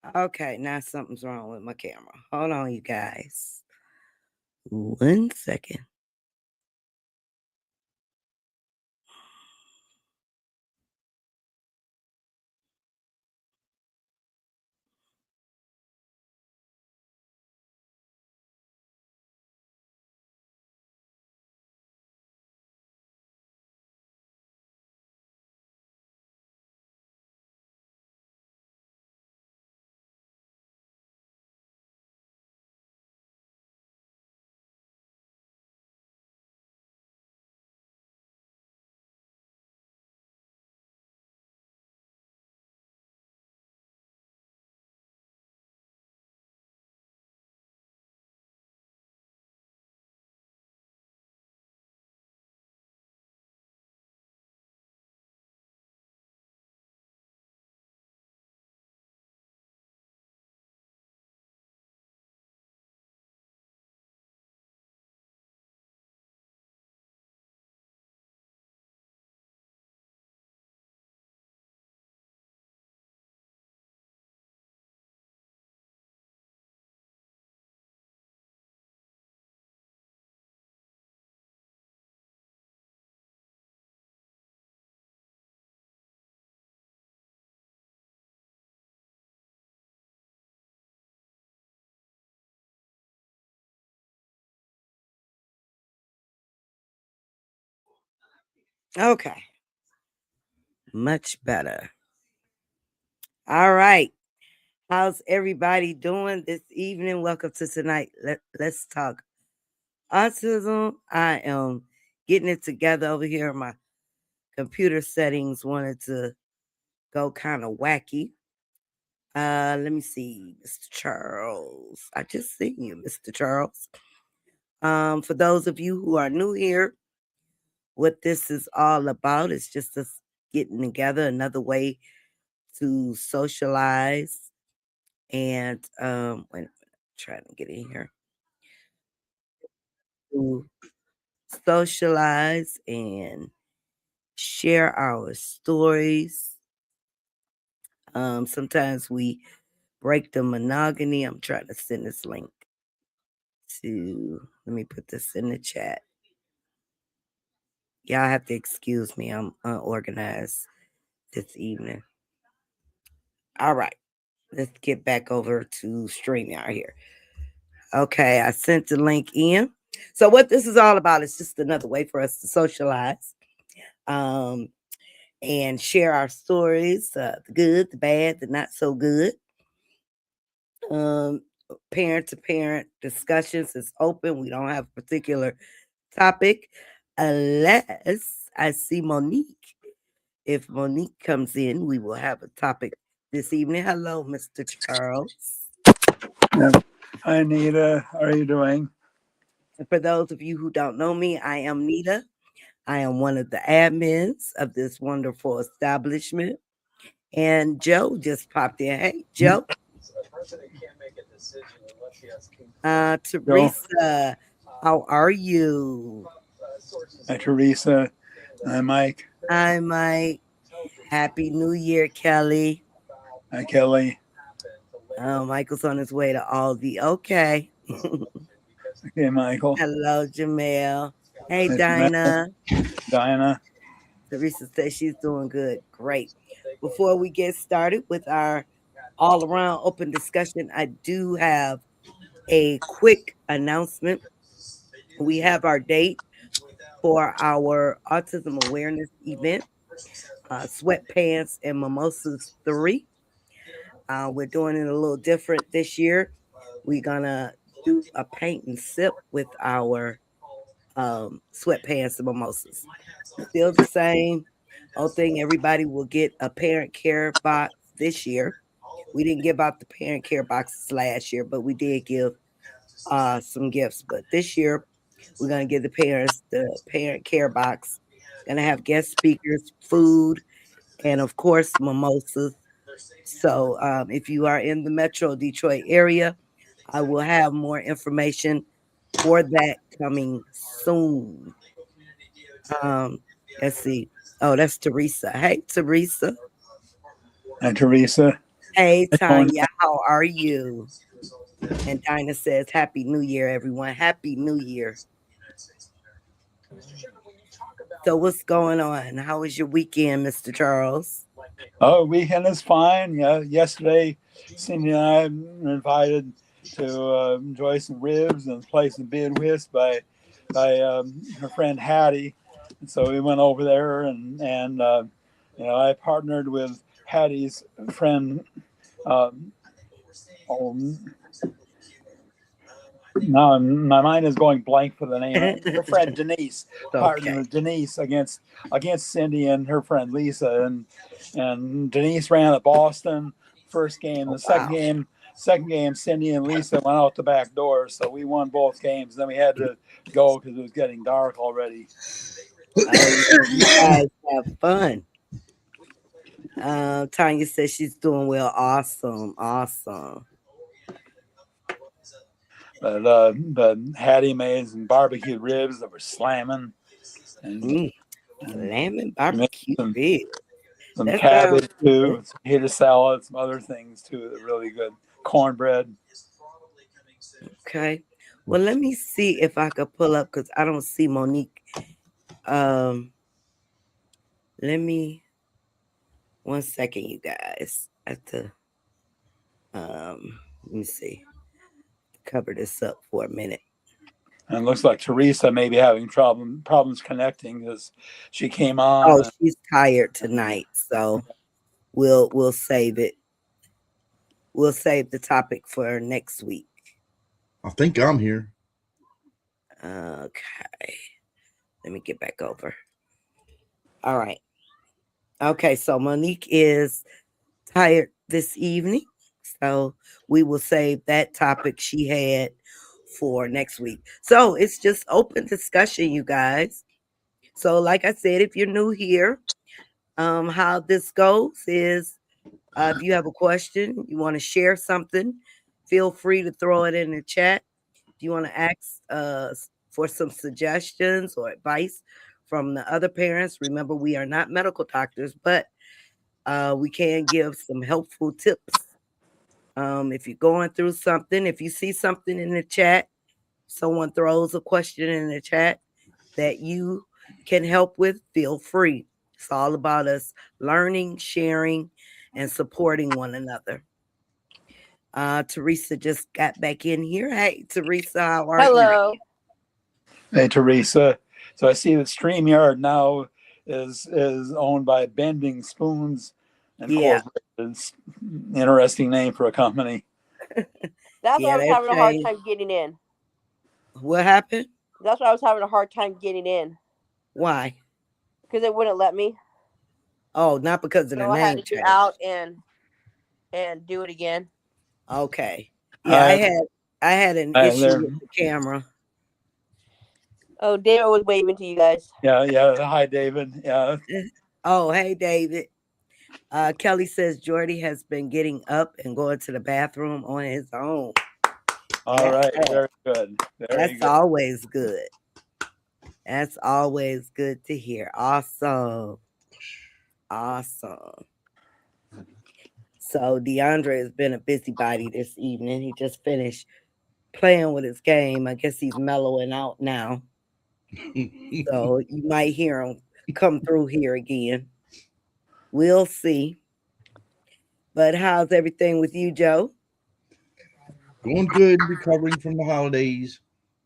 Okay, now something's wrong with my camera. Hold on, you guys. 1 second. Okay, much better. All right. How's everybody doing this evening? Welcome to tonight. Let's talk autism. I am getting it together over here. My computer settings wanted to go kind of wacky. Let me see, Mr. Charles. I just seen you, Mr. Charles. For those of you who are new here, what this is all about is just us getting together, another way to socialize and wait, I'm trying to get in here to socialize and share our stories. Sometimes we break the monogamy. I'm trying to send this link to, let me put this in the chat. Y'all have to excuse me. I'm unorganized this evening. All right. Let's get back over to StreamYard here. Okay, I sent the link in. So what this is all about is just another way for us to socialize. And share our stories, the good, the bad, the not so good. Um, Parent to parent discussions is open. We don't have a particular topic unless I see Monique. If Monique comes in, we will have a topic this evening. Hello, Mr. Charles. Yep. Hi, Nita. How are you doing? And for those of you who don't know me, I am Nita. I am one of the admins of this wonderful establishment. And Joe just popped in. Hey, Joe. Joe. Teresa, how are you? Hi, Teresa. Hi, Mike. Hi, Mike. Happy New Year, Kelly. Hi, Kelly. Oh, Michael's on his way to Aldi. Okay. Okay, Michael. Hello, Jamel. Hey, Hi, Jamel. Dinah. Diana. Teresa says she's doing good. Great. Before we get started with our all around open discussion, I do have a quick announcement. We have our date for our autism awareness event, Sweatpants and Mimosas 3. We're doing it a little different this year. We're going to do a paint and sip with our sweatpants and mimosas. Still the same. Whole thing, everybody will get a parent care box this year. We didn't give out the parent care boxes last year, but we did give some gifts. But this year, we're going to give the parents the parent care box. Going to have guest speakers, food, and of course, mimosas. So if you are in the Metro Detroit area, I will have more information for that coming soon. Um, let's see. Oh, that's Teresa. Hey, Teresa. Hi, Teresa. Hey, Hey, Tony. Tanya, how are you? And Dinah says, Happy New Year, everyone. Happy New Year. So, what's going on? How was your weekend, Mr. Charles? Oh, weekend is fine. Yeah, yesterday, Cindy and I were invited to enjoy some ribs and play some bid whist by her friend Hattie. And so we went over there, and I partnered with Hattie's friend. Um, oh, no, my mind is going blank for the name. Her friend Denise, partnered Okay. with Denise against Cindy and her friend Lisa, and Denise ran at Boston. First game, Oh, the wow. second game, Cindy and Lisa went out the back door, so we won both games. Then we had to go because it was getting dark already. Oh, yeah. You guys have fun. Tanya says she's doing well. Awesome. Awesome. But Hattie made some barbecue ribs that were slamming, and, Mm, and lamb and she made barbecue ribs. some That sounds cabbage good. too, some potato salad, some other things too that are really good. Cornbread. Okay. Well, let me see if I could pull up because I don't see Monique. Um, let me 1 second, you guys. I have to let me see. Cover this up for a minute. And it looks like Teresa may be having problems connecting because she came Oh, on. she's tired tonight, so we'll save it. We'll save the topic for next week. I think I'm here. Okay. Let me get back over. All right. Okay, so Monique is tired this evening. So we will save that topic she had for next week. So it's just open discussion, you guys. So, like I said, if you're new here, how this goes is if you have a question, you want to share something, feel free to throw it in the chat. If you want to ask for some suggestions or advice from the other parents, remember we are not medical doctors, but we can give some helpful tips. If you're going through something, if you see something in the chat, someone throws a question in the chat that you can help with, feel free. It's all about us learning, sharing, and supporting one another. Teresa just got back in here. Hey, Teresa, how are you? Hello. Hey, Teresa. So I see that StreamYard now is owned by Bending Spoons Yeah, Incorporated. It's an interesting name for a company. That's why I yeah, was that having a hard changed. time getting in. What happened? That's why I was having a hard time getting in Why? because it wouldn't let me. Oh, not because of the So I had name to get change. out and do it again. Okay. Yeah, I, I had an I issue there. with the camera. Oh, David was waving to you guys. Yeah. Hi, David. Yeah. Oh, hey, David. Kelly says Jordy has been getting up and going to the bathroom on his own. All Yeah, right. Very good. Very that's good. always good. That's always good to hear. Awesome. Awesome. So DeAndre has been a busybody this evening. He just finished playing with his game. I guess he's mellowing out now. So you might hear him come through here again. We'll see. But how's everything with you, Joe? Going good, recovering from the holidays,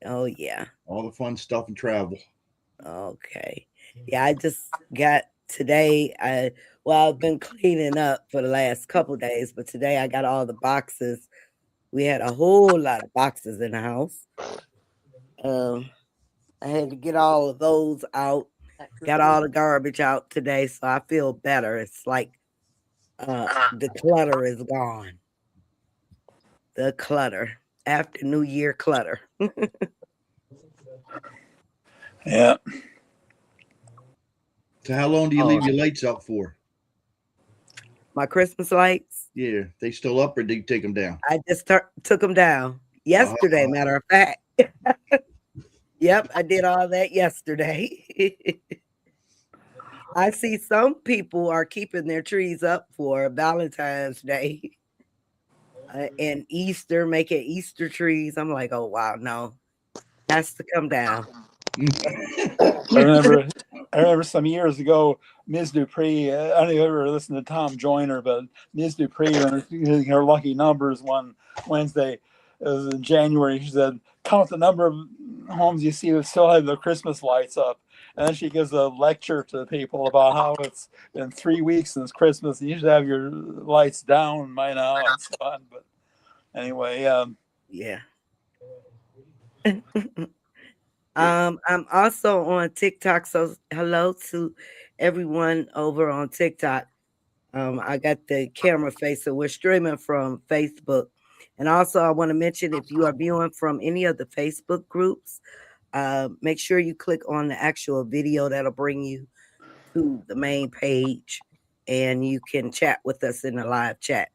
Oh, yeah. all the fun stuff and travel. Okay. Yeah, I just got today. I've been cleaning up for the last couple days, but today I got all the boxes. We had a whole lot of boxes in the house. Um, I had to get all of those out. Got all the garbage out today, so I feel better. It's like the clutter is gone. The clutter after New Year clutter. Yeah. So, how long do you leave your lights up for? My Christmas lights. Yeah, they still up or do you take them down? I just took them down yesterday. Matter of fact. Yep, I did all that yesterday. I see some people are keeping their trees up for Valentine's Day. And Easter, making Easter trees. I'm like, oh wow, no, has to come down. I remember, I remember some years ago, Ms. Dupree. I don't know if you ever listened to Tom Joyner, but Ms. Dupree, when her lucky numbers one Wednesday, it was in January. She said, "Count the number of homes you see that still have their Christmas lights up." And then she gives a lecture to people about how it's been 3 weeks since Christmas, and you should have your lights down by now and so on. But anyway, Yeah. I'm also on TikTok, so hello to everyone over on TikTok. I got the camera face, so we're streaming from Facebook. And also, I want to mention if you are viewing from any of the Facebook groups, make sure you click on the actual video that'll bring you to the main page and you can chat with us in the live chat.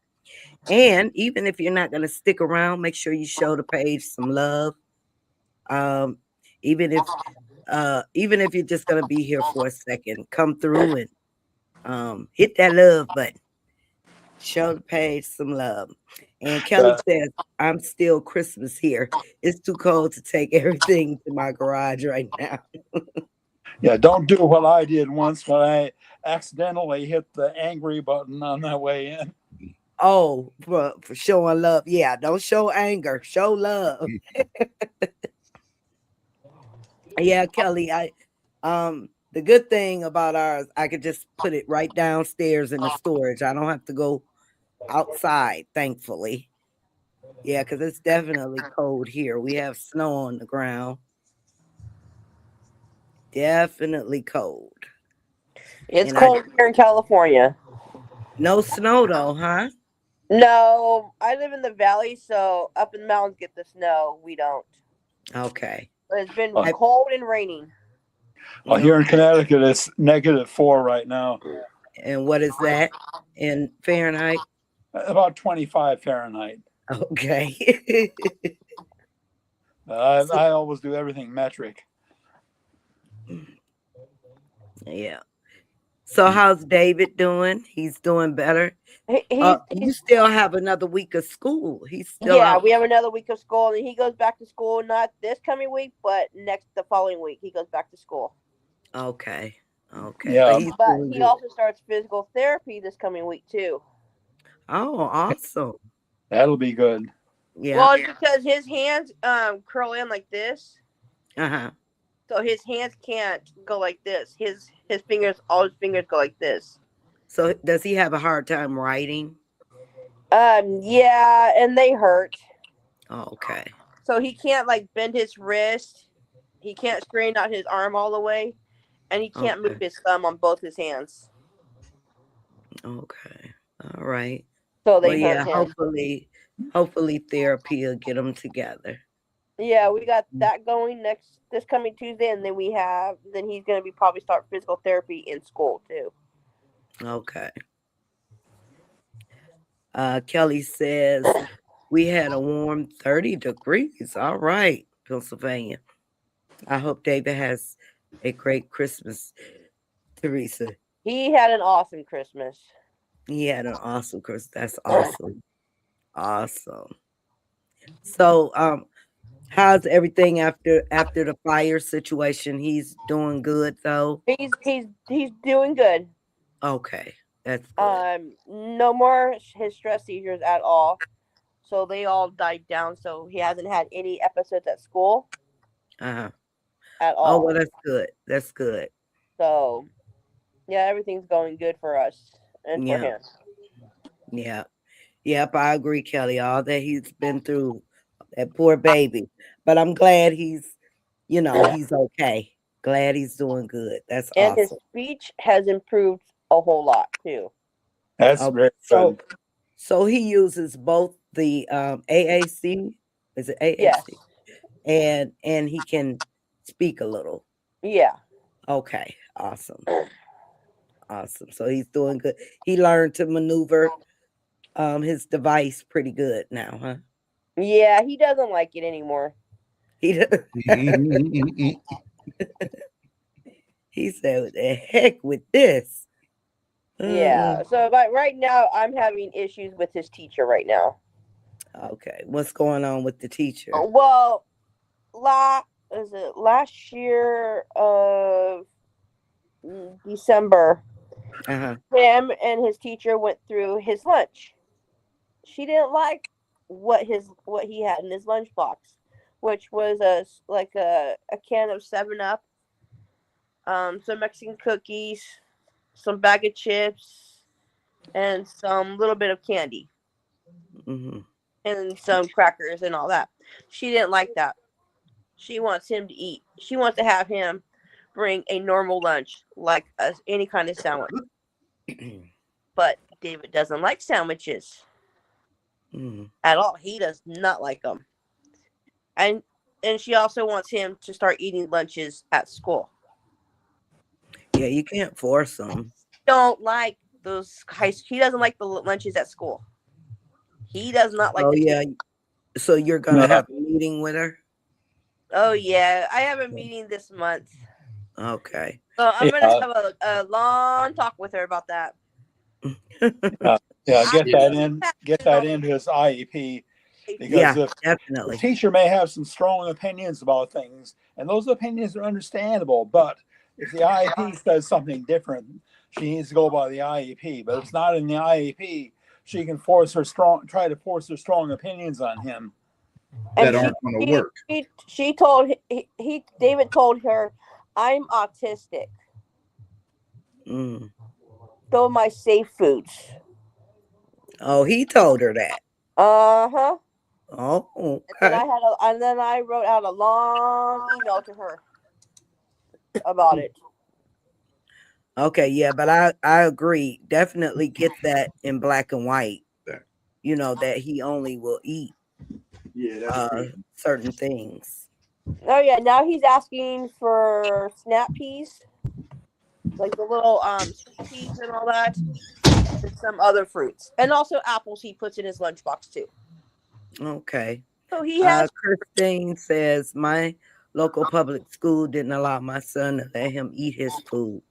And even if you're not going to stick around, make sure you show the page some love. Um, even if you're just going to be here for a second, come through and hit that love button. Show the page some love. And Kelly uh, says, I'm still Christmas here. It's too cold to take everything to my garage right now. yeah, don't do what I did once when I accidentally hit the angry button on my way in. Oh, for showing love. Yeah, don't show anger. Show love. Yeah, Kelly, the good thing about ours, I could just put it right downstairs in the storage. I don't have to go outside, thankfully. Yeah, because it's definitely cold here. We have snow on the ground. Definitely cold. It's And I cold here in California. no snow though, huh? No, I live in the valley, so up in the mountains get the snow. We don't. Okay. But it's been Uh, I, cold and raining. well, here in okay. Connecticut, it's -4 right now, And what is that in Fahrenheit? about 25 Fahrenheit. Okay. So, I always do everything metric. yeah. So how's David doing? He's doing better. You He's still have another week of school. He's still yeah. out. We have another week of school, and he goes back to school not this coming week, but the following week he goes back to school. Okay. Okay. But Yeah, he's But doing he good. also starts physical therapy this coming week too. Oh, awesome. that'll be good. Yeah. Well, it's because his hands curl in like this, Uh-huh. so his hands can't go like this. His fingers, all his fingers go like this. So does he have a hard time writing? Yeah, and they hurt. Oh, okay. So he can't like bend his wrist. He can't straighten out his arm all the way, and he can't move Okay. his thumb on both his hands. Okay. All right. So Well, they hurt yeah, him. hopefully therapy will get them together. Yeah, we got that going this coming Tuesday, and then he's gonna be probably start physical therapy in school too. Okay. Kelly says we had a warm 30 degrees. All right, Pennsylvania. I hope David has a great Christmas, Teresa. He had an awesome Christmas. He had an awesome Christmas. That's awesome. Awesome. So, how's everything after the fire situation? He's doing good though. He's doing good. Okay, that's good. No more his stress seizures at all. So they all died down. So he hasn't had any episodes at school Uh-huh. at Oh well, all. that's good. That's good. So yeah, everything's going good for us and for Yeah, him. yeah, yep. I agree, Kelly. All that he's been through, that poor baby. But I'm glad he's okay. Glad he's doing good. That's And his awesome. speech has improved a whole lot too. That's Okay, very so good. he uses both the AAC, is it Yes. AAC, and he can speak a little. Yeah. Okay, awesome, awesome. So he's doing good. He learned to maneuver his device pretty good now, huh? Yeah, he doesn't like it anymore. He he said, "What the heck with this?" Yeah. So but right now I'm having issues with his teacher right now. Okay. What's going on with the teacher? Well, la is it last year of December, Uh-huh. him and his teacher went through his lunch. She didn't like what he had in his lunchbox, which was a can of 7 Up, some Mexican cookies, some bag of chips, and some little bit of candy Mm-hmm. and some crackers and all that. She didn't like that. She wants him to eat. She wants to have him bring a normal lunch, like any kind of sandwich. But David doesn't like sandwiches Mm-hmm. at all. He does not like them. And she also wants him to start eating lunches at school. Yeah, you can't force them. Don't like those high. He doesn't like the lunches at school. He does not like Oh the taste. yeah. So you're gonna No, have a meeting with her? Oh yeah, I have a meeting this month, Okay. so I'm gonna yeah, have a long talk with her about that. yeah. I Get Yeah. that think in. that Get is that on into his IEP because Yeah, if the definitely. teacher may have some strong opinions about things, and those opinions are understandable, but if the IEP says something different, she needs to go by the IEP. But if it's not in the IEP, she can try to force her strong opinions on him. and That aren't going to she work. she told David told her, I'm autistic. Mm. Those are my safe foods. Oh, he told her that. Uh-huh. Oh, And then okay. I wrote out a long email to her about it. Okay, yeah, but I agree. Definitely get that in black and white. That. That he only will eat Yeah, that's good. certain things. Oh yeah, now he's asking for snap peas, like the little sweet peas and all that, and some other fruits. And also apples he puts in his lunchbox too. Okay. So he has. Christine says my local public school didn't allow my son to let him eat his food.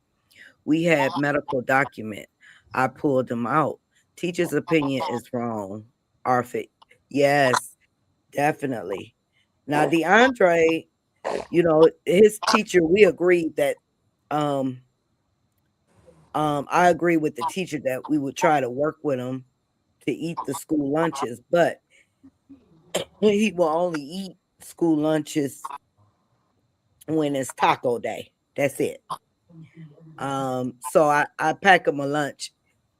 We had medical document. I pulled him out. Teacher's opinion is wrong. Arfit. Yes, definitely. Now DeAndre, his teacher, we agreed that um I agree with the teacher that we would try to work with him to eat the school lunches, but he will only eat school lunches when it's taco day. That's it. So I pack him a lunch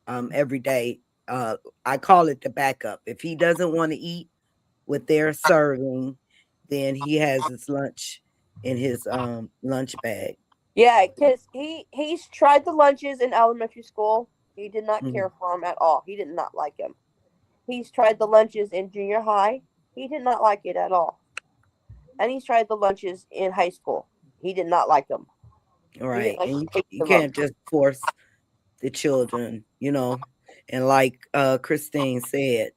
every day. I call it the backup. If he doesn't want to eat what they're serving, then he has his lunch in his lunch bag. Yeah, because he's tried the lunches in elementary school. He did not Mhm. care for him at all. He did not like him. He's tried the lunches in junior high. He did not like it at all. And he's tried the lunches in high school. He did not like them. He didn't Right. like And the taste you of them. can't just force the children, And like Christine said,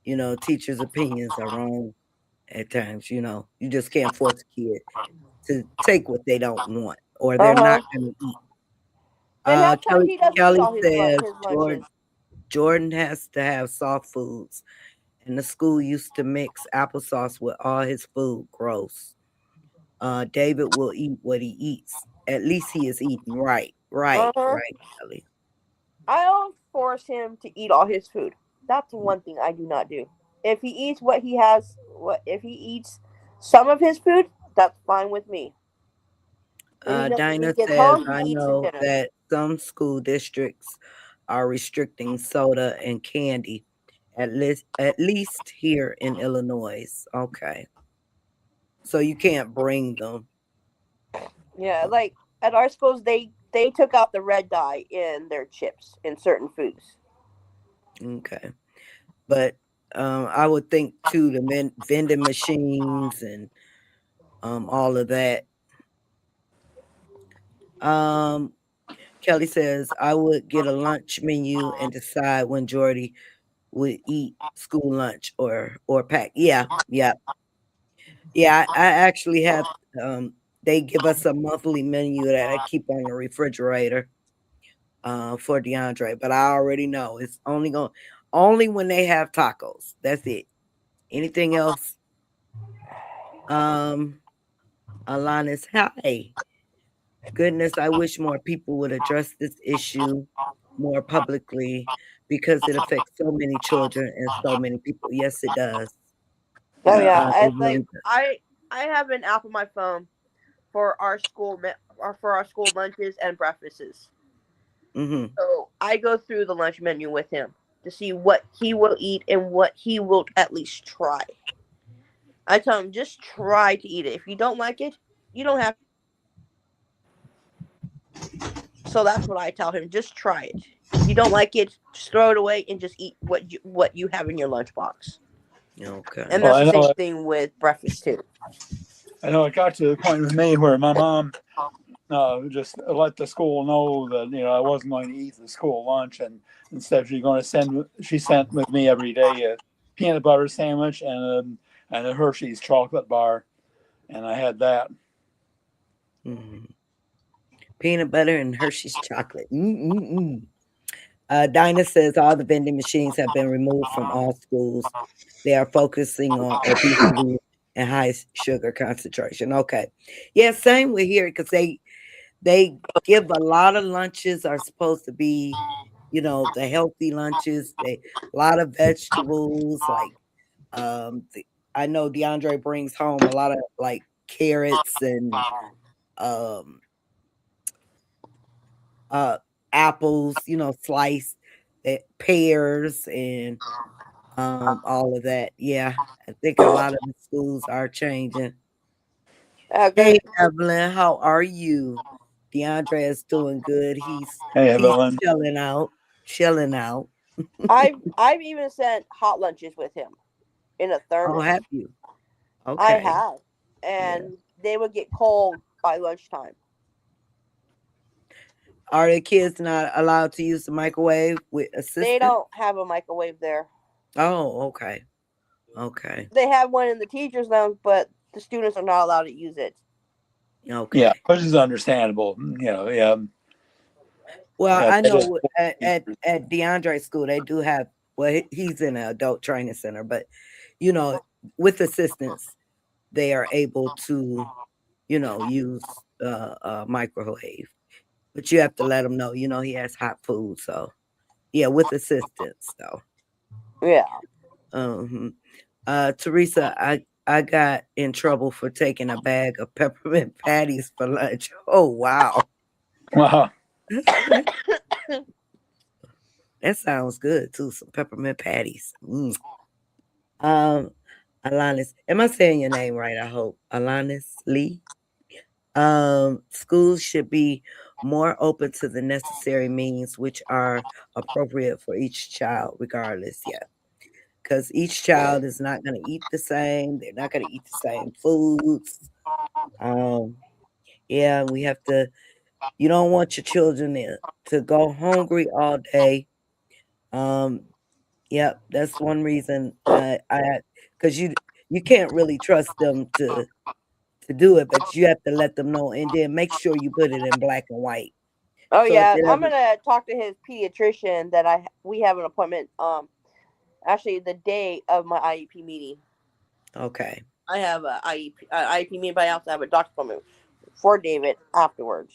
teachers' opinions are wrong at times, You just can't force a kid to take what they don't want or Uh they're not huh. gonna eat. And half time Kelly he doesn't eat Kelly all says his lunches. Jordan has to have soft foods, and the school used to mix applesauce with all his food. Gross. David will eat what he eats. At least he is eating right. Uh Right, huh. right, Kelly. I don't force him to eat all his food. That's one thing I do not do. If he eats what he has, what if he eats some of his food, that's fine with me. Then he knows when he Dinah gets says, home, he I eats his know dinner. that some school districts are restricting soda and candy, at least here in Illinois. Okay. So you can't bring them. Yeah, like at our schools, they took out the red dye in their chips in certain foods. Okay. But I would think too the vending machines and all of that. Um, Kelly says I would get a lunch menu and decide when Jordy would eat school lunch or pack. Yeah, yeah, yeah. I actually have. They give us a monthly menu that I keep on the refrigerator for DeAndre, but I already know it's only when they have tacos. That's it. Anything else? Um, Alana's hi. Goodness, I wish more people would address this issue more publicly because it affects so many children and so many people. Yes, it does. Oh Yeah. yeah, It it's like really does. I have an app on my phone for our or for our school lunches and breakfasts. Hmm. So I go through the lunch menu with him to see what he will eat and what he will at least try. I tell him just try to eat it. If you don't like it, you don't have. So that's what I tell him. Just try it. If you don't like it, just throw it away and just eat what you have in your lunchbox. And Okay. Well, that's the same thing with breakfast too. I know it got to the point with me where my mom just let the school know that I wasn't going to eat the school lunch, and instead she sent with me every day a peanut butter sandwich and a Hershey's chocolate bar, and I had that. Hmm. Peanut butter and Hershey's chocolate. Mm-mm-mm. Dinah says all the vending machines have been removed from all schools. They are focusing on obesity and high sugar concentration. Okay. Yeah, same with here because they give a lot of lunches are supposed to be, the healthy lunches. They a lot of vegetables like I know DeAndre brings home a lot of like carrots and um uh apples, sliced pears and all of that. Yeah, I think a lot of the schools are changing. Hey, Good. Evelyn, how are you? DeAndre is doing good. Hey, He's Evelyn. chilling out, chilling out. I've even sent hot lunches with him in a Oh, thermos. have you? I Okay. have, Yeah. and they would get cold by lunchtime. Are the kids not allowed to use the microwave with They assistance? don't have a microwave there. Oh, okay. Okay. They have one in the teachers' lounge, but the students are not allowed to use it. Yeah, Okay. which is understandable. Yeah, Well, yeah. I That is know at DeAndre's school they do have. Well, he's in an adult training center, but you know, with assistance, they are able to, use a microwave. But you have to let him know. He has hot food, so yeah, with assistance though. Yeah. Um, Teresa, I got in trouble for taking a bag of peppermint patties for lunch. Oh wow, wow. that sounds good too. Some peppermint patties. Mm. Um, Alanis, am I saying your name right? I hope Alanis Lee. Schools should be more open to the necessary means which are appropriate for each child, regardless. Yeah, because each child is not going to eat the same. They're not going to eat the same foods. Um, yeah, we have to. You don't want your children to go hungry all day. Um, yep, that's one reason I because you can't really trust them to do it, but you have to let them know, and then make sure you put it in black and white. Oh So if yeah, it I'm doesn't, gonna talk to his pediatrician that we have an appointment. Actually, the day of my IEP meeting, okay, I have a IEP meeting, but I also have a doctor's appointment for David afterwards.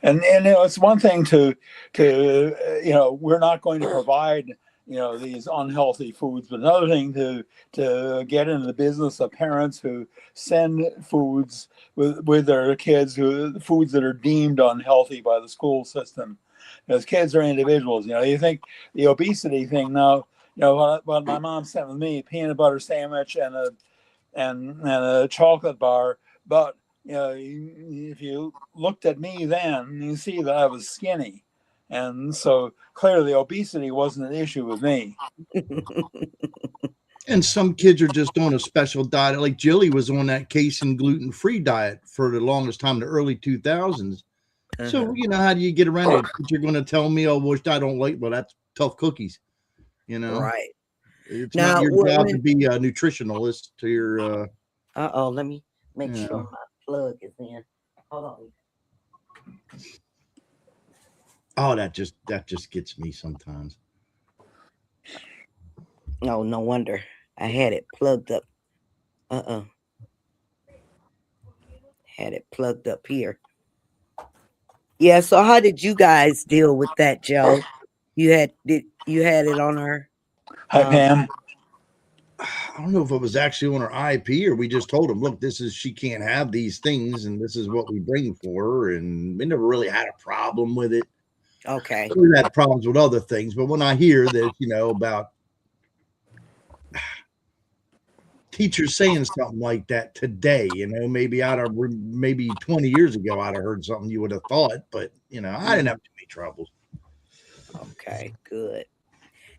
And it's one thing to we're not going to provide these unhealthy foods, but another thing to get into the business of parents who send foods with their kids, who foods that are deemed unhealthy by the school system. Because kids are individuals. You think the obesity thing now. What my mom sent with me: peanut butter sandwich and a chocolate bar. But if you looked at me then, you see that I was skinny, and so clearly obesity wasn't an issue with me. And some kids are just on a special diet. Like Jilly was on that casein gluten free diet for the longest time, the early 2000s. So, uh-huh. how do you get around it? But you're going to tell me, oh, which I don't like, well, that's tough cookies. Right It's not now, your job to when be a nutritionalist to your, let me make you sure know, my plug is in. Hold on. oh, that just gets me sometimes. No, no wonder. I had it plugged up. Uh-uh. Had it plugged up here. Yeah, so how did you guys deal with that, Joe? You had it on her Hi, Pam. I don't know if it was actually on her IP or we just told him, look, this is she can't have these things and this is what we bring for her. And we never really had a problem with it. okay. We had problems with other things, but when I hear that, about teachers saying something like that today, maybe maybe 20 years ago, I'd have heard something you would have thought, but I didn't have too many troubles. Okay, good.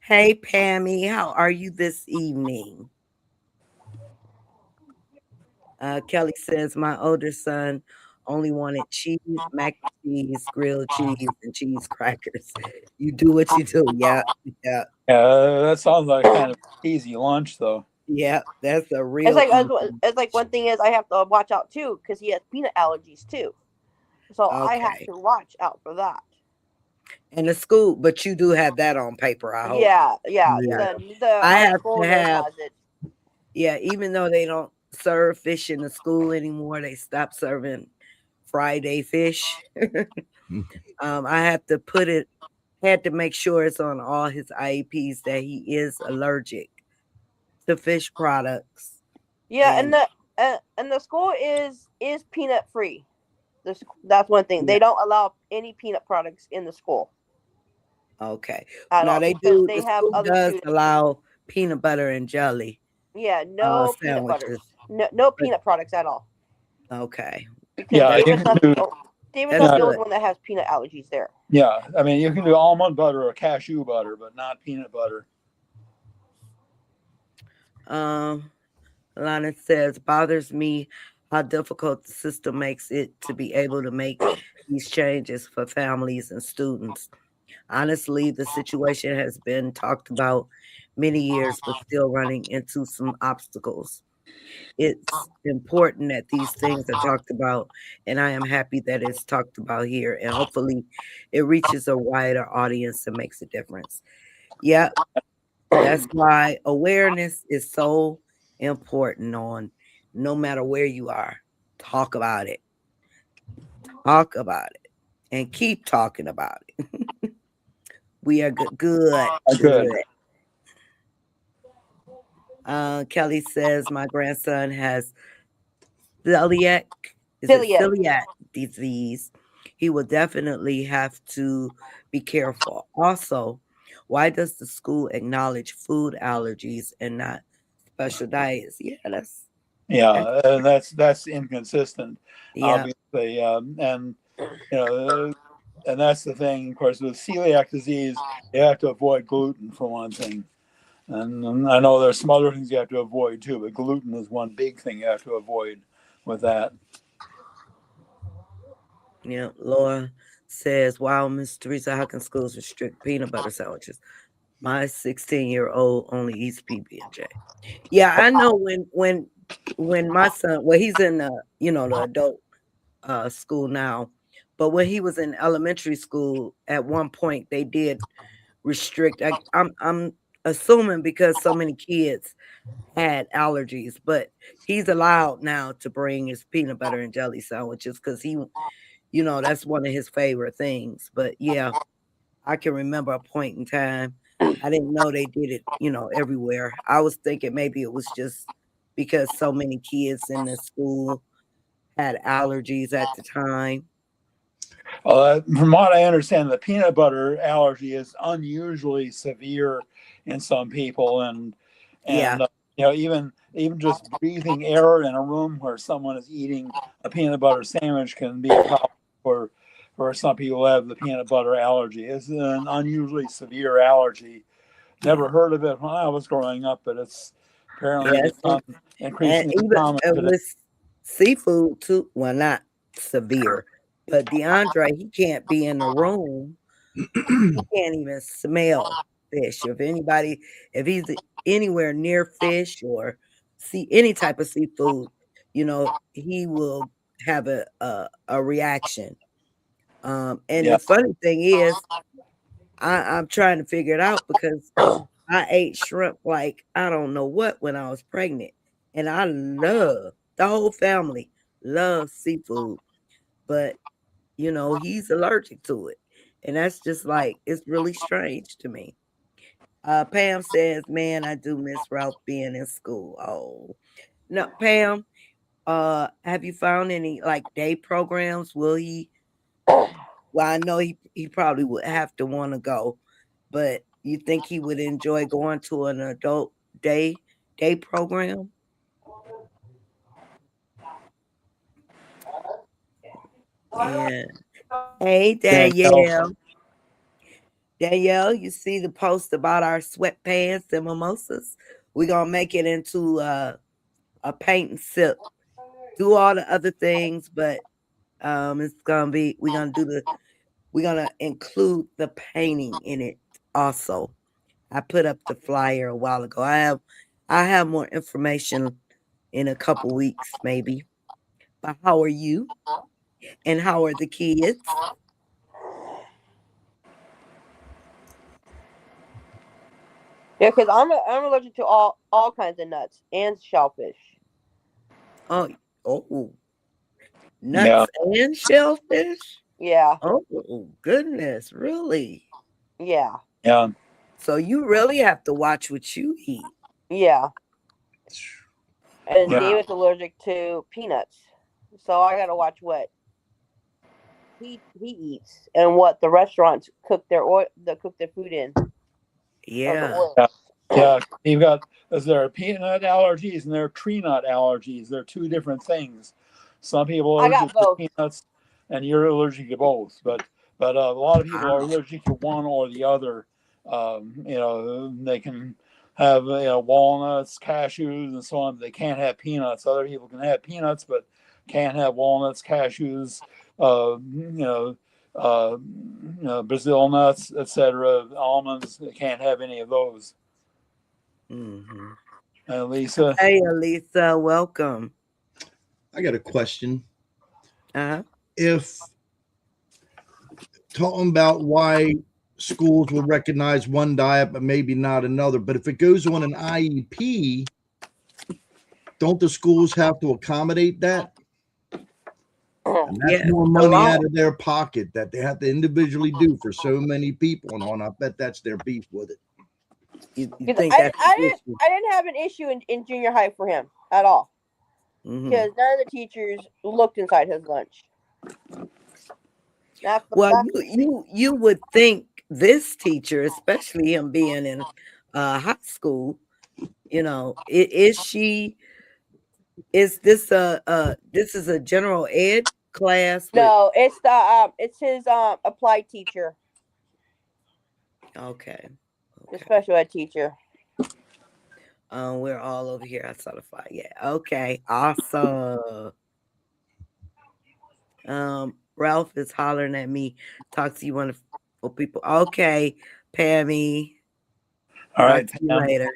Hey Pammy, how are you this evening? Kelly says my older son only wanted cheese, mac and cheese, grilled cheese, and cheese crackers. You do what you do. Yeah, yeah, Yeah, that sounds like kind of easy lunch, though. yeah. That's a It's real like easy. it's like one thing is I have to watch out too because he has peanut allergies too, so I have Okay. to watch out for that. And the school, but you do have that on paper, I hope. Yeah, yeah. Yeah. The I our have school to nurse have, has it. yeah, even though they don't serve fish in the school anymore, they stopped serving Friday fish. I have to put it, had to make sure it's on all his IEPs that he is allergic to fish products. Yeah, And and the school is peanut free. That's one thing. yeah, They don't allow any peanut products in the school okay. at Now all they because do, they the have school other does students. allow peanut butter and jelly Yeah, no peanut butters. sandwiches. No But peanut products at all. okay. Because Yeah, That's you can do. David's that's not Yeah, the only good. one that has peanut allergies there. yeah. I mean, you can do almond butter or cashew butter, but not peanut butter. Um Lana says, bothers me how difficult the system makes it to be able to make these changes for families and students. Honestly, the situation has been talked about many years, but still running into some obstacles. It's important that these things are talked about, and I am happy that it's talked about here, and hopefully it reaches a wider audience and makes a difference. Yeah, that's why awareness is so important on no matter where you are. Talk about it. Talk about it. And keep talking about it. We are good. Good. Good. Good. Kelly says my grandson has celiac. Is it Celiac. celiac disease? He will definitely have to be careful. Also, why does the school acknowledge food allergies and not special diets? Yeah, that's Yeah, and that's inconsistent, yeah, obviously, and you know, and that's the thing. Of course, with celiac disease, you have to avoid gluten for one thing, and I know there's some other things you have to avoid too, but gluten is one big thing you have to avoid with that. yeah. Laura says, "Wow, Miss Teresa, how can schools restrict peanut butter sandwiches? My 16-year-old only eats PB and J." Yeah, I know when my son, well, he's in the the adult school now, but when he was in elementary school, at one point they did restrict. I'm assuming because so many kids had allergies, but he's allowed now to bring his peanut butter and jelly sandwiches because that's one of his favorite things. But yeah, I can remember a point in time. I didn't know they did it, everywhere. I was thinking maybe it was just because so many kids in the school had allergies at the time. From what I understand, the peanut butter allergy is unusually severe in some people, Yeah, and even just breathing air in a room where someone is eating a peanut butter sandwich can be a problem for some people who have the peanut butter allergy. It's an unusually severe allergy. yeah, Never heard of it when I was growing up, but it's apparently yes, become and increasingly even common today. with seafood too. Well, not severe, but DeAndre, he can't be in the room. He can't even smell fish. If he's anywhere near fish or see any type of seafood, he will have a reaction. And Yeah, the funny thing is, I'm trying to figure it out because I ate shrimp like I don't know what when I was pregnant. And I love the whole family loves seafood, but he's allergic to it. And that's just like it's really strange to me. Pam says, "Man, I do miss Ralph being in school." Oh, no, Pam. Have you found any like day programs? Will he? Well, I know he probably would have to want to go, but you think he would enjoy going to an adult day day program? Yeah. Hey, Danielle. Danielle. Danielle, you see the post about our sweatpants and mimosas? We're gonna make it into a paint and sip. Do all the other things, but it's gonna be we're gonna include the painting in it also. I put up the flyer a while ago. I have more information in a couple weeks maybe. But how are you? And how are the kids? Yeah, because I'm allergic to all kinds of nuts and shellfish. Oh, oh, Yeah, nuts and shellfish? Yeah, Oh, goodness, really? yeah, yeah, So you really have to watch what you eat. yeah. And yeah. Wow. David's allergic to peanuts, so I gotta watch what he eats and what the restaurants cook their food in, or the Yeah. Yeah, oils. yeah. You've got there are peanut allergies and there are tree nut allergies. They're two different things. Some people are I got allergic to both. peanuts, and you're allergic to both. But a lot of people are Wow. allergic to one or the other. They can have walnuts, cashews, and so on. They can't have peanuts. Other people can have peanuts, but can't have walnuts, cashews. Uh, you know, Brazil nuts, etc., almonds. They can't have any of those. Hmm. Lisa, Hey, Elisa, welcome. I got a question. Uh-huh. If talking about why schools will recognize one diet but maybe not another, but if it goes on an IEP, don't the schools have to accommodate that? And that's Yes, more the money law. out of their pocket that they have to individually do for so many people. And I bet that's their beef with it. You 'Cause think that's the issue? I didn't have an issue in junior high for him at all Hmm. because none of the teachers looked inside his lunch. Well, That's you would think this teacher, especially him being in high school, is she is this this is a general ed class with no, it's his applied teacher, okay. the Okay. special ed teacher. We're all over here. I saw the fire. Yeah. Okay. Awesome. Ralph is hollering at me. Talk to you wonderful people. Okay, Pammy. all Talk right, to you Pam. later.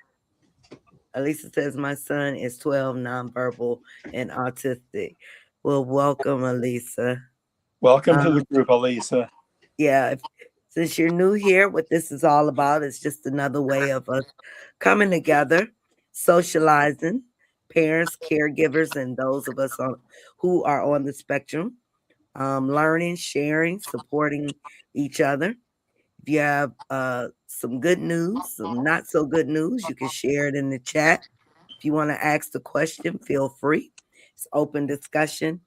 Elisa says my son is 12, nonverbal, and autistic. Well, welcome, Elisa. Welcome to the Um, group, Elisa. yeah, since you're new here, what this is all about is just another way of us coming together, socializing, parents, caregivers, and those of us who are on the spectrum, learning, sharing, supporting each other. If you have some good news, some not so good news, you can share it in the chat. If you want to ask the question, feel free. It's open discussion.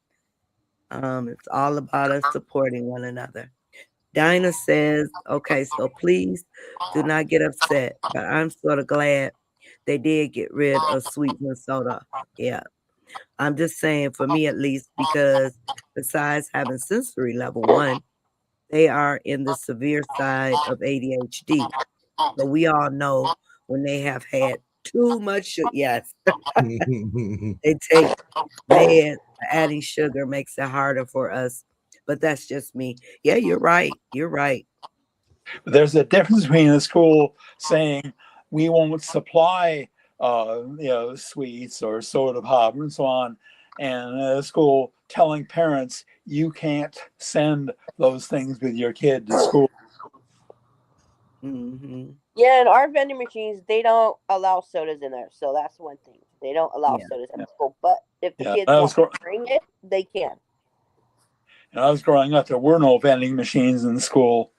It's all about us supporting one another. Dinah says, okay, so please do not get upset, but I'm sort of glad they did get rid of sweetener soda. Yeah, I'm just saying, for me at least, because besides having sensory level one, they are in the severe side of ADHD. So we all know when they have had too much sugar. Yes, they take meds. Adding sugar makes it harder for us. But that's just me. Yeah, you're right. You're right. There's a difference between a school saying we won't supply, sweets or soda pop and so on, and a school telling parents you can't send those things with your kid to school. Mm-hmm. Yeah, and our vending machines, they don't allow sodas in there. So that's one thing. They don't allow Yeah. sodas in the school. But if the Yeah, kids want to bring it, they can. when I was growing up, there were no vending machines in school.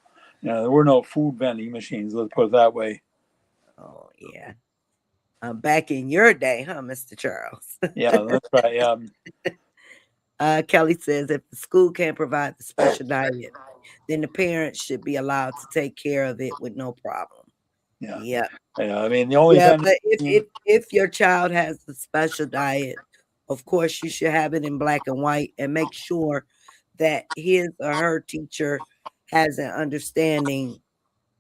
There were no food vending machines. Let's put it that way. Oh yeah. Back in your day, huh, Mr. Charles? Yeah, that's right. Kelly says if the school can't provide the special diet, then the parents should be allowed to take care of it with no problem. Yeah, Yeah. yeah. I mean, the only Yeah, vending but machine. if your child has the special diet, of course you should have it in black and white and make sure that his or her teacher has an understanding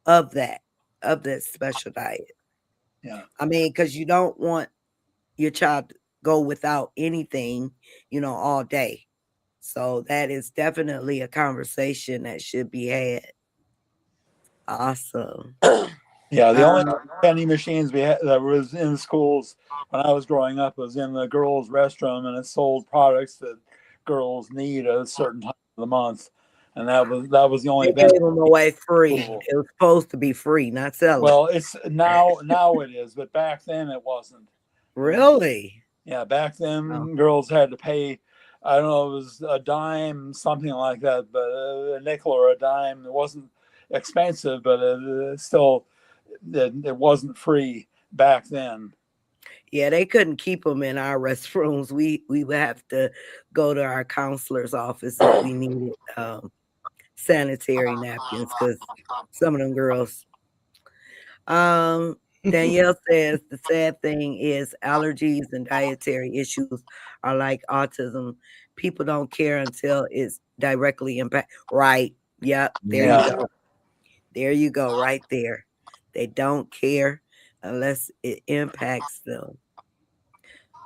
of that special diet. Yeah, I mean, because you don't want your child to go without anything, all day. So that is definitely a conversation that should be had. Awesome. yeah. The only Um, vending machines we had that was in schools when I was growing up was in the girls' restroom, and it sold products that girls need at a certain time of the month, and that was the only they vending gave them away free. school. It was supposed to be free, not selling. Well, it's now it is, but back then it wasn't. Really? Yeah, back Oh, then girls had to pay. I don't know, it was a dime, something like that, but a nickel or a dime. It wasn't expensive, but still, it wasn't free back then. yeah, they couldn't keep them in our restrooms. We would have to go to our counselor's office if we needed sanitary napkins because some of them girls. Danielle says the sad thing is allergies and dietary issues are like autism. People don't care until it's directly impact. Right. Yep. There you Yeah, go. There you go. Right there. They don't care unless it impacts them.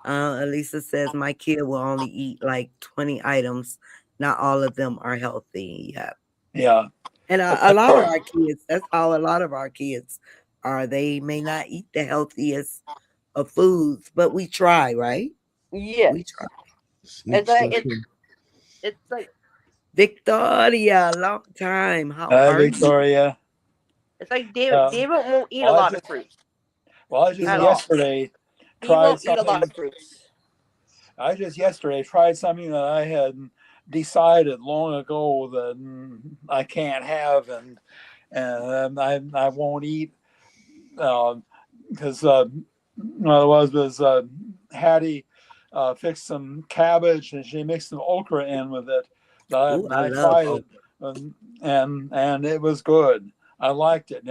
Elisa says my kid will only eat like 20 items. Not all of them are healthy. Yep. yeah, And a lot of our kids, that's how a lot of our kids are. They may not eat the healthiest of foods, but we try, right? Yes. We try. Sneak It's like stuff it's in. it's like Victoria, long time. How are you? Victoria. it's like David. Um, David won't eat well, a I lot of just fruits well, I He just at won't. all. yesterday He tried won't eat a lot of something. fruits. I just yesterday tried something that I had decided long ago that I can't have, and I won't eat because what it was Hattie fixed some cabbage and she mixed some okra in with it. Ooh, I I love tried it, okra. and it was good. I liked it.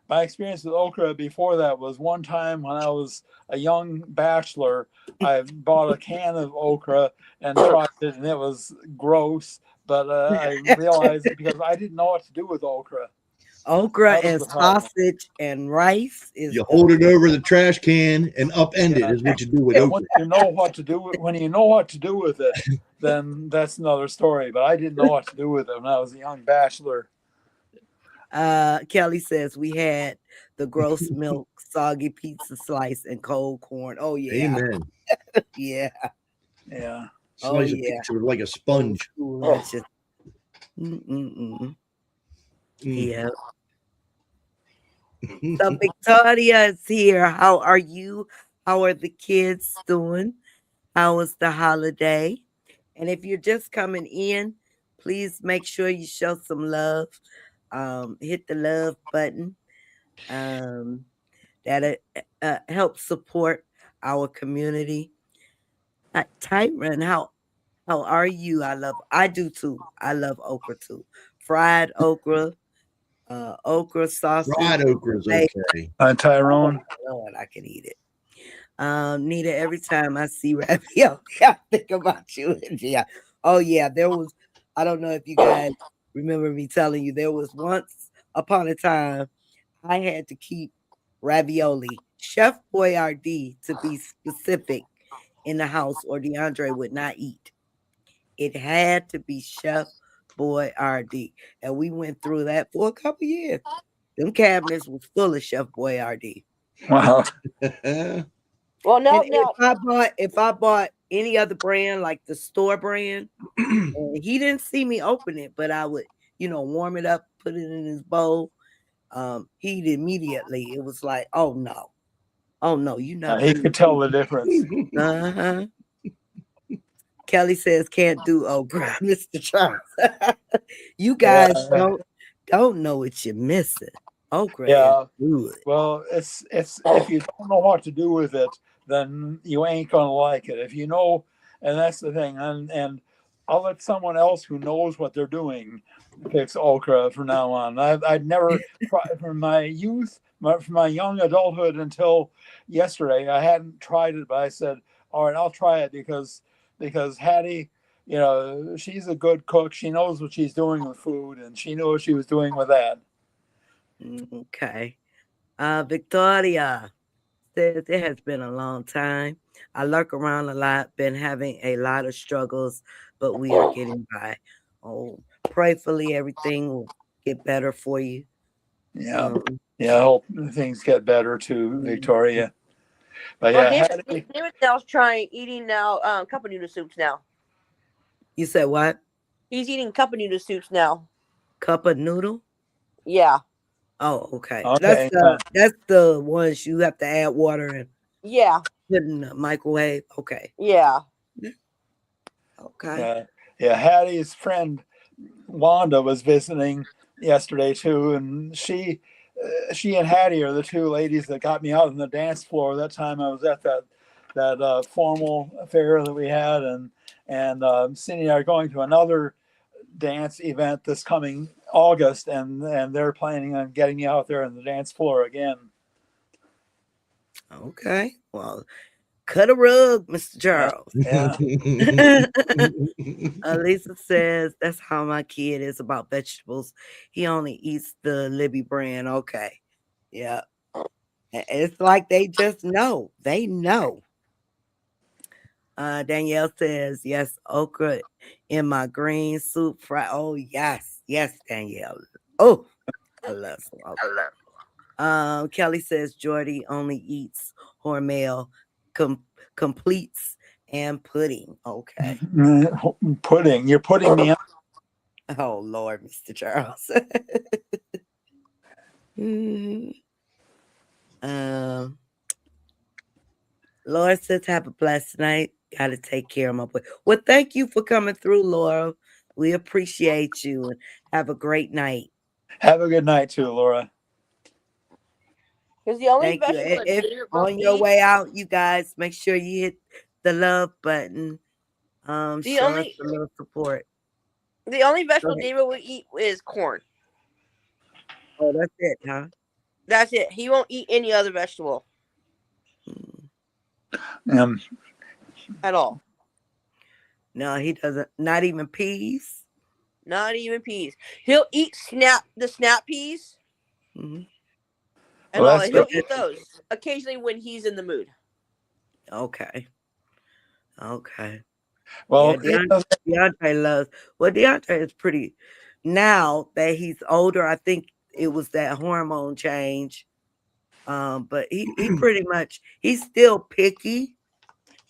My experience with okra before that was one time when I was a young bachelor. I bought a can of okra and tried it, and it was gross. But I realized because I didn't know what to do with okra. Okra That was and the problem. sausage and rice is You the hold it over the trash can and upend it Yeah. is what you do with But when okra. you know what to do when you know what to do with it, then that's another story. But I didn't know what to do with it when I was a young bachelor. Kelly says we had the gross milk, soggy pizza slice, and cold corn. Oh yeah. Amen. Yeah. Yeah. Oh Slice of yeah. pizza with like a Old sponge. school Oh, lunches. Mm-mm-mm. Mm. Yeah. So Victoria is here. How are you? How are the kids doing? How was the holiday? And if you're just coming in, please make sure you show some love. Hit the love button. Um, that helps support our community. Tyron, how are you? I do too. I love okra too. Fried okra, okra sausage Fried with okra is bacon. okay. Oh Tyrone. Lord, I can eat it. Nita, every time I see ravioli, I think about you. Yeah. Oh yeah, I don't know if you guys remember me telling you there was once upon a time I had to keep ravioli, Chef Boyardee to be specific, in the house or DeAndre would not eat. It had to be Chef Boyardee. And we went through that for a couple years. Them cabinets was full of Chef Boyardee. Wow. well, And no, no. if I bought any other brand like the store brand, and he didn't see me open it, but I would, warm it up, put it in his bowl. He immediately, it was like, oh no, you not He eating could tell food. the difference. Uh-huh. Kelly says can't do okra, Mr. Charles. You guys Yeah, don't know what you're missing. Okra is yeah. good. Well, it's if you don't know what to do with it, then you ain't gonna like it. If you know, and that's the thing. And I'll let someone else who knows what they're doing fix okra from now on. I'd never tried from my youth, from my young adulthood until yesterday. I hadn't tried it, but I said, all right, I'll try it because Hattie, she's a good cook. She knows what she's doing with food, and she knew what she was doing with that. Okay. Victoria says it has been a long time. I lurk around a lot, been having a lot of struggles, but we are getting by. Oh, prayfully everything will get better for you. Yeah. Um, Yeah, I hope things get better too, mm, Victoria. But Well, yeah, David Hattie, now's trying eating now cup of noodle soups now. you said what? He's eating cup of noodle soups now. Cup of noodle? Yeah, Oh, okay. That's okay, the that's the ones you have to add water and yeah, put in the microwave. Okay. yeah. Okay. yeah, yeah. Hattie's friend Wanda was visiting yesterday too, and she and Hattie are the two ladies that got me out on the dance floor that time I was at that formal affair that we had, and Cindy and I are going to another dance event this coming August, and they're planning on getting me out there on the dance floor again. Okay. Well, cut a rug, Mr. Yeah, Charles. yeah. Lisa says that's how my kid is about vegetables. He only eats the Libby brand. Okay. Yeah. It's like they just know. They know. Danielle says, yes, okra in my green soup fry. Oh, yes. Yes, Danielle. Oh, I love some okra. Kelly says Jordy only eats Hormel completes and pudding. Okay. Pudding. You're putting me on. Oh Lord, Mr. Charles. Mm, um, Laura says have a blessed night. Gotta take care of my boy. Well, thank you for coming through, Laura. We appreciate you and have a great night. Have a good night too, Laura. Because the only Thank you. vegetable that If David will on your eat, way out, you guys make sure you hit the love button. the Show us only a little support. the only Go vegetable ahead. David will eat is corn. Oh, that's it, huh? That's it. He won't eat any other vegetable Mm. Um, at all. No, he doesn't. Not even peas. Not even peas. He'll eat the snap peas Hmm. and well, all that's that. good. He'll eat those occasionally when he's in the mood. Okay. Okay. Yeah, Well, DeAndre loves. Well, DeAndre is pretty. Now that he's older, I think it was that hormone change. But he pretty much he's still picky,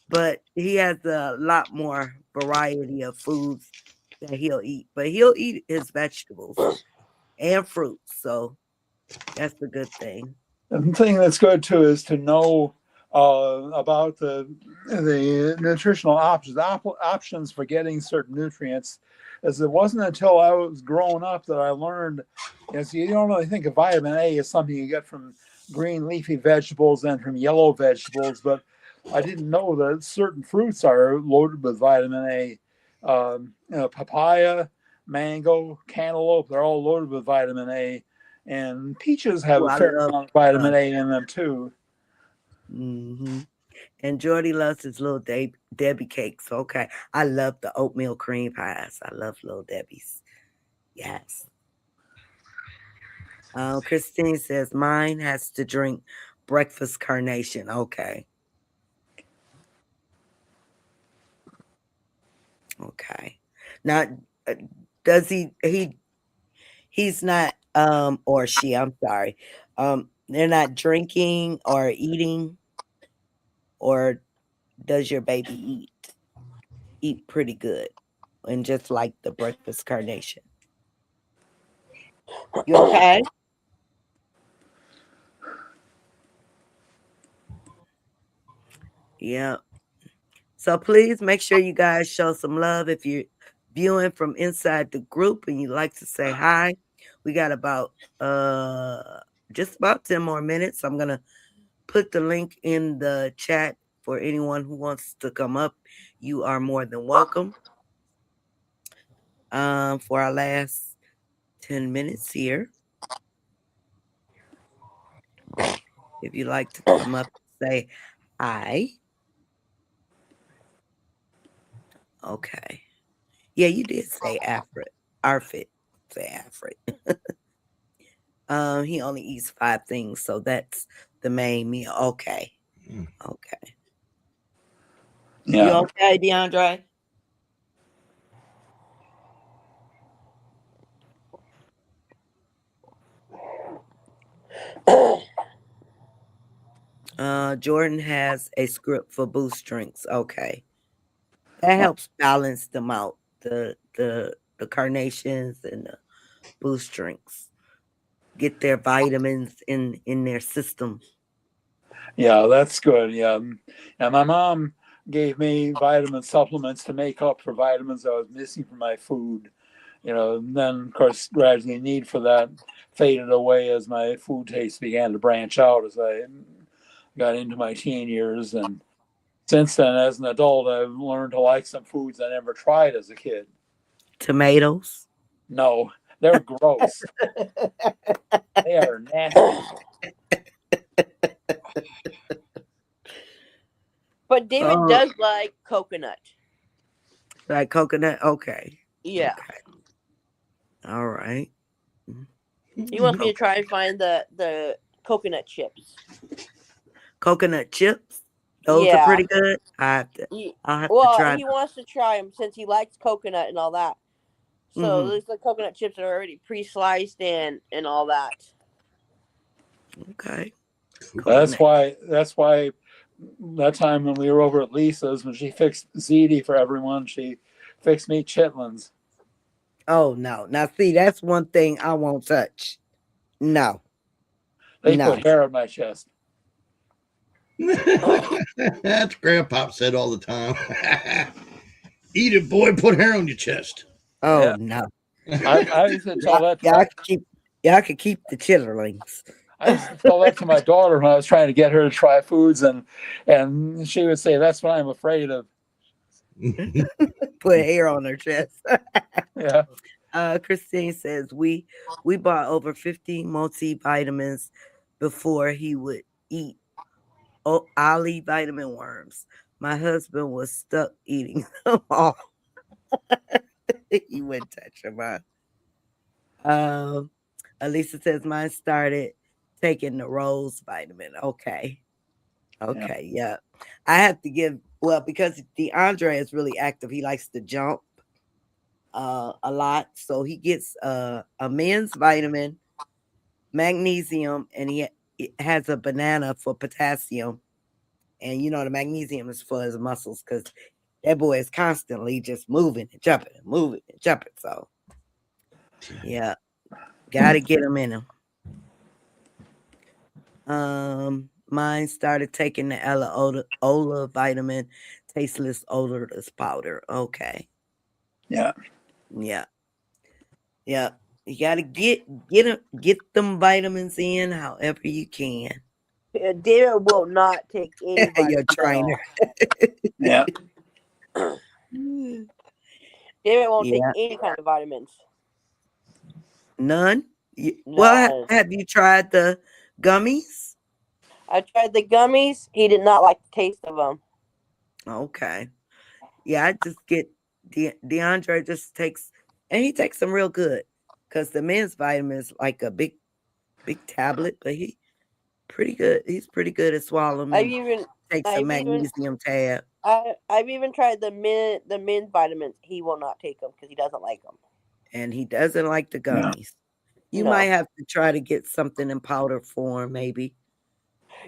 but he has a lot more variety of foods that he'll eat. But he'll eat his vegetables and fruits, so that's a good thing. the thing that's good too is to know about the nutritional options for getting certain nutrients. As it wasn't until I was growing up that I learned, is you don't really think of vitamin A as something you get from green leafy vegetables and from yellow vegetables, but I didn't know that certain fruits are loaded with vitamin A. Papaya, mango, cantaloupe, they're all loaded with vitamin A, and peaches have Oh, a I fair love amount of vitamin A in them too. hmm And Jordy loves his little Debbie cakes. Okay. I love the oatmeal cream pies. I love little Debbie's. Yes. Christine says mine has to drink breakfast carnation. Okay. Okay. Now, uh, does he's not, or she, I'm sorry. They're not drinking or eating, or does your baby eat pretty good and just like the breakfast carnation? You okay? Yeah. So please make sure you guys show some love if you're viewing from inside the group and you like to say hi. We got about just about 10 more minutes. I'm gonna put the link in the chat for anyone who wants to come up. You are more than welcome. For our last 10 minutes here. If you like to come up and say hi. Okay. Yeah, you did say Afrit. Arfit. Say Afrit. He only eats 5 things, so that's the main meal. Okay. Okay. You Yeah. okay, DeAndre? Jordan has a script for boost drinks. Okay. That helps balance them out. The carnations and the boost drinks. Get their vitamins in their system. Yeah, that's good. Yeah. And my mom gave me vitamin supplements to make up for vitamins I was missing from my food. And then of course gradually the need for that faded away as my food taste began to branch out as I got into my teen years. And since then, as an adult, I've learned to like some foods I never tried as a kid. Tomatoes. No, they're gross. They are nasty. But David Oh, does like coconut. like coconut. Okay. Yeah. Okay. All right. He wants me to try and find the coconut chips. Coconut chips. Those are Yeah. pretty good. I'll have to Well, try he wants to try them since he likes coconut and all that. So them. there's the coconut chips that are already pre-sliced and all that. Okay. That's Coconut. why. That's why. That time when we were over at Lisa's, when she fixed ziti for everyone, she fixed me chitlins. Oh no. Now see, that's one thing I won't touch. No. They No. put hair on my chest. That's Grandpa said all the time. Eat it, boy. Put hair on your chest. Oh Yeah, no. I used to tell Y'all, that to y'all my. can keep y'all can keep the chitterlings. I used to tell that to my daughter when I was trying to get her to try foods, and she would say, "That's what I'm afraid of." Put hair on her chest. Yeah, Christine says we bought over 50 multivitamins before he would eat Ollie vitamin worms. My husband was stuck eating them all. He wouldn't touch them. Elisa says mine started taking the rose vitamin. Okay. yeah, Okay. Yeah. I have to give, well, because DeAndre is really active. He likes to jump a lot. So he gets a men's vitamin, magnesium, and he has a banana for potassium. And the magnesium is for his muscles because that boy is constantly just moving and jumping and moving and jumping. So yeah, gotta get him in him. Mine started taking the Ola vitamin, tasteless, odorless powder. Okay, yeah. yeah, yeah. You gotta get them vitamins in however you can. David will not take any Your vitamins at all. trainer. Yeah. David won't take Yeah, any kind of vitamins. none. Well, None. have you tried the gummies? I tried the gummies. He did not like the taste of them. Okay. Yeah, I just get DeAndre just takes, and he takes them real good because the men's vitamin is like a big tablet, but he pretty good. He's pretty good at swallowing I've and even takes a I've even magnesium tab, I've even tried the men's vitamins. He will not take them because he doesn't like them. and he doesn't like the Yeah. gummies. You No. might have to try to get something in powder form, maybe.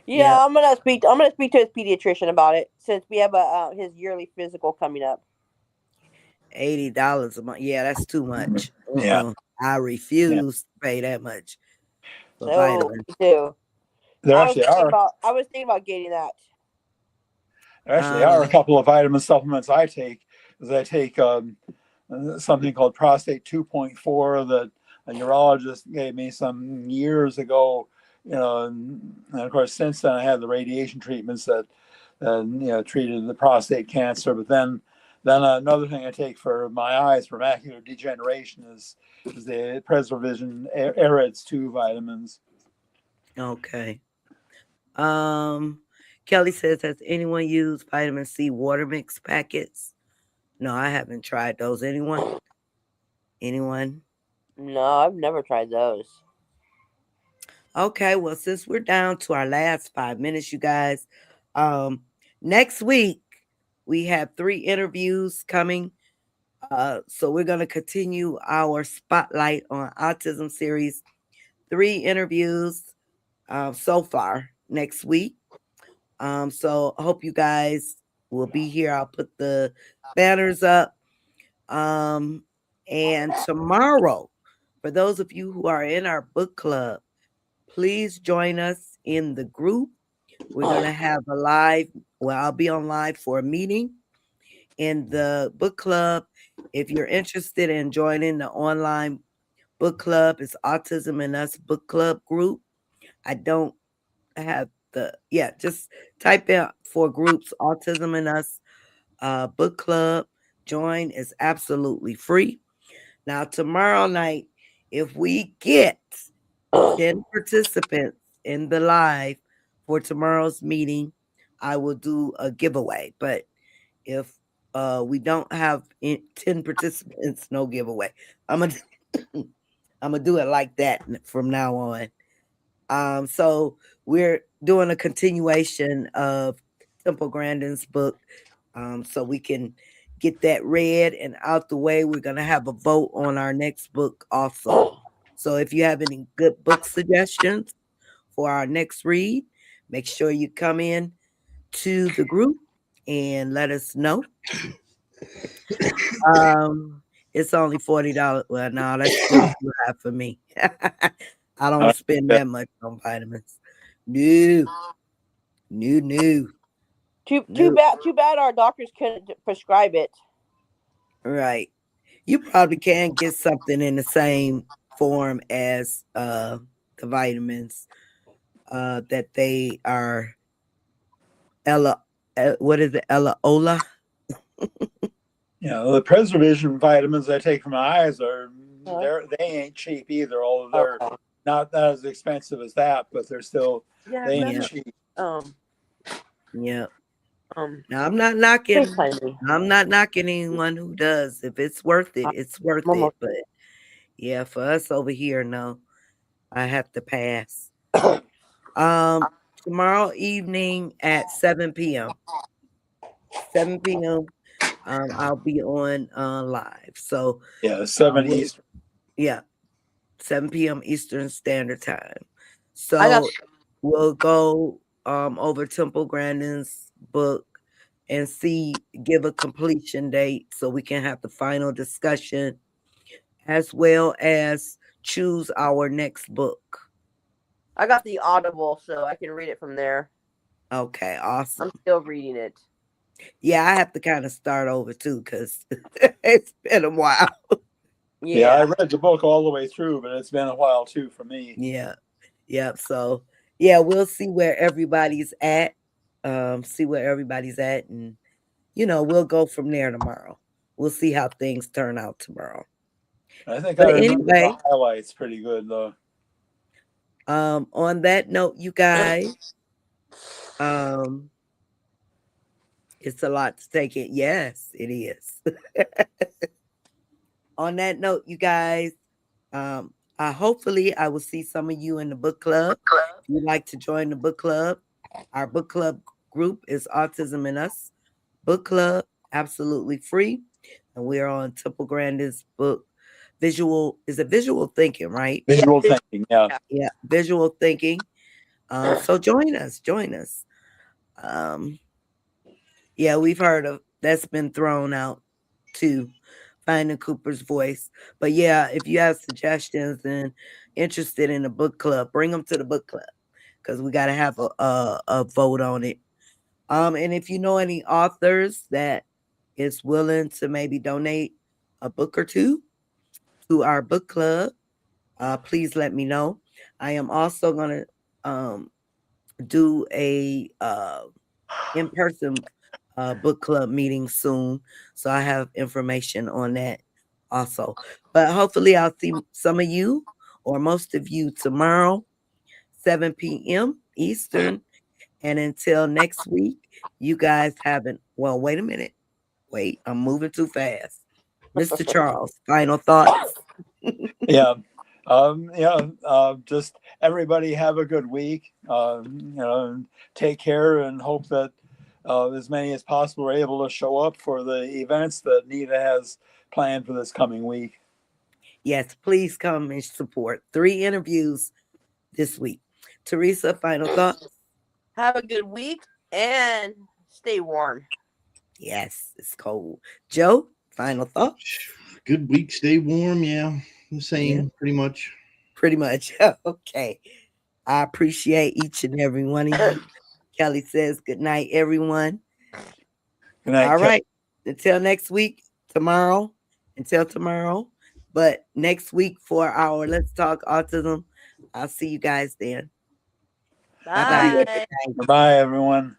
Yeah, Yeah, I'm gonna speak. I'm gonna speak to his pediatrician about it since we have his yearly physical coming up. $80 a month. Yeah, that's too much. Yeah. I Yeah. refuse to pay that much for So vitamins. me too. There actually are. I was thinking about getting that. Actually, there are a Um, couple of vitamin supplements I take. Is I take something called Prostate 2.4 that a urologist gave me some years ago. And of course, since then I had the radiation treatments that treated the prostate cancer. But then another thing I take for my eyes for macular degeneration is the Preservision Arids 2 vitamins. okay. Um, Kelly says, has anyone used vitamin C water mix packets? No, I haven't tried those. Anyone? Anyone? No, I've never tried those. Okay, well, since we're down to our last 5 minutes, you guys, um, next week we have 3 interviews coming. So we're going to continue our spotlight on autism series. 3 interviews so far next week. So I hope you guys will be here. I'll put the banners up. And tomorrow, for those of you who are in our book club, please join us in the group. We're going to have a live, well, I'll be on live for a meeting in the book club. If you're interested in joining the online book club, it's Autism and Us book club group. I don't have just type in for groups Autism and Us book club. Join is absolutely free. Now, tomorrow night, if we get 10 participants in the live for tomorrow's meeting, I will do a giveaway. But if we don't have 10 participants, no giveaway. I'm gonna I'm gonna do it like that from now on. So we're doing a continuation of Temple Grandin's book, so we can get that read and out the way. We're gonna have a vote on our next book also. So if you have any good book suggestions for our next read, make sure you come in to the group and let us know. Um, it's only $40. Well, no, that's still too high for me. I don't spend that much on vitamins. No, no, no, no. Too bad our doctors couldn't prescribe it. Right. You probably can get something in the same form as the vitamins that they are Ella what is it? Ella Ola? The Preservision vitamins I take for my eyes Huh? they ain't cheap either, although they're Okay. not as expensive as that, but they're still Yeah, they ain't Yeah, cheap. yeah. um, Now I'm not thanks, knocking honey. I'm not knocking anyone who does. If it's worth it, it's worth Mama. it. But yeah, for us over here, no, I have to pass. Um, Tomorrow evening at 7 p.m. 7 p.m. I'll be on live. So Yeah, 7 we'll, Eastern. yeah, 7 p.m. Eastern Standard Time. I got So we'll go over Temple Grandin's book and give a completion date so we can have the final discussion as well as choose our next book. the Audible, so I can read it from there. Okay, awesome. I'm still reading it. Yeah, I have to kind of start over too because it's been a while. Yeah, I Yeah. read the book all the way through, but it's been a while too for me. Yeah, yeah. So yeah, we'll see where everybody's at. See where everybody's at, and we'll go from there tomorrow. We'll see how things turn out tomorrow. I think I But remember the anyway, highlights pretty good though. on that note, you guys, um, it's a lot to take it. Yes, it is. On that note, you guys, hopefully I will see some of you in the book club. If you'd like to join the book club, our book club group is Autism and Us book club, absolutely free. And we're on Temple Grandin's book, visual thinking, right? Visual thinking, yeah. Yeah, visual thinking. So join us, join us. Um, yeah, we've heard of that's been thrown out too, finding Cooper's voice. But yeah, if you have suggestions and interested in a book club, bring them to the book club because we got to have a vote on it. And if you know any authors that is willing to maybe donate a book or two to our book club, please let me know. I am also gonna do a in-person book club meeting soon, so I have information on that also. But hopefully, I'll see some of you or most of you tomorrow, 7 p.m. Eastern. And until next week, you guys haven't. Well, wait a minute. Wait, I'm moving too fast. Mr. Charles, final thoughts. Yeah. Just everybody have a good week. Take care and hope that as many as possible are able to show up for the events that Nita has planned for this coming week. Yes, please come and support. 3 interviews this week. Teresa, final thoughts. Have a good week and stay warm. Yes, it's cold. Joe, final thoughts. Good week. Stay warm. Yeah. The Yeah, same, pretty much. pretty much. Okay. I appreciate each and every one of you. Kelly says good night, everyone. Good night, All Kelly. right. Until next week, tomorrow. Until tomorrow. But next week for our Let's Talk Autism. I'll see you guys then. Bye bye. Bye. Bye, everyone.